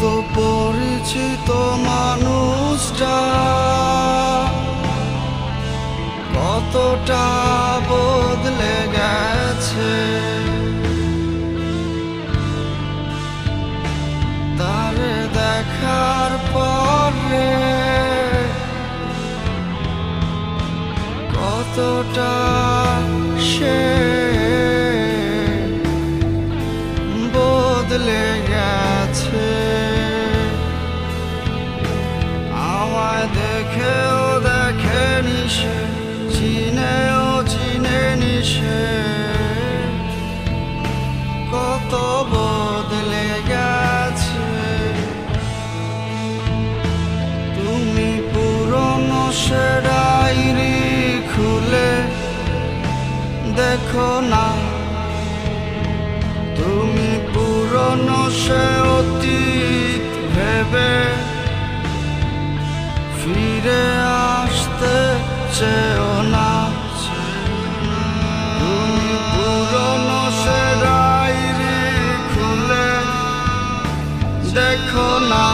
তো পরিচিত মানুষটা কতটা বদলে গেছে, তার দেখার পরে কতটা সে বদলে গেছে। আমায় দেখেও দেখেনি সে, চিনেও চিনেনি সে, কত বদলে গেছে। তুমি পুরনো সে ডায়েরি খুলে দেখো না, তুমি পুরনো সে অতীত ভেবে ফিরে আসতে চেও না। তুমি পুরনো সে ডায়েরি খুলে দেখো না,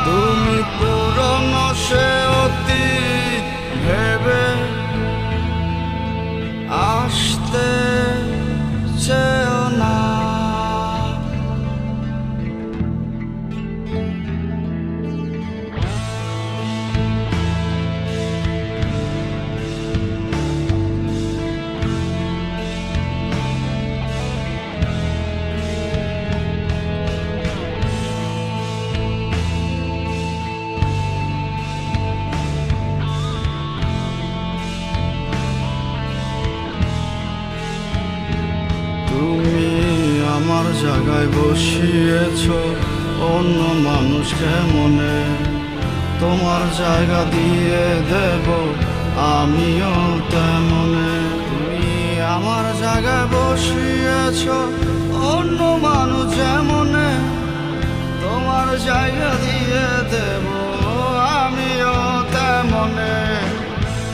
তুমি পুরনো সে অতীত ভেবে আসতে চেও না। তুমি আমার জায়গায় বসিয়েছ অন্য মানুষকে মনে, তোমার জায়গা দিয়ে দেব আমিও তেমনে। তুমি আমার জায়গায় বসিয়েছ অন্য মানুষ যেমনে, তোমার জায়গা দিয়ে দেব আমিও তেমনে।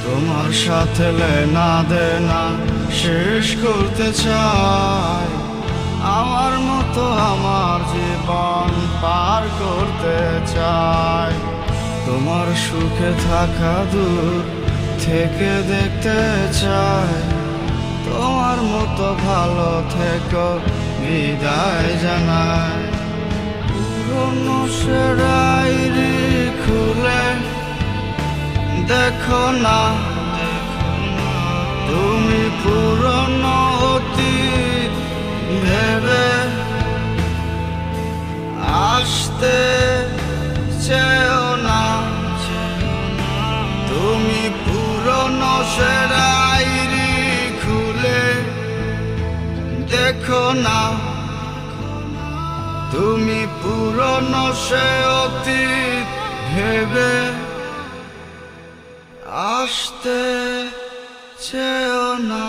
তোমার সাথে লেনা দেনা শেষ করতে চাই, আমার মতো আমার জীবন পার করতে চাই। তোমার সুখে থাকা দূর থেকে দেখতে চাই, তোমার মতো ভালো থেকো বিদায় জানাই। পুরনো সে ডায়েরি খুলে দেখো না, তুমি পুরনো অতীত ভেবে আসতে চেও না। তুমি পুরনো সে ডায়েরি খুলে দেখো না, তুমি পুরনো সে অতীত ভেবে আসতে চেও না।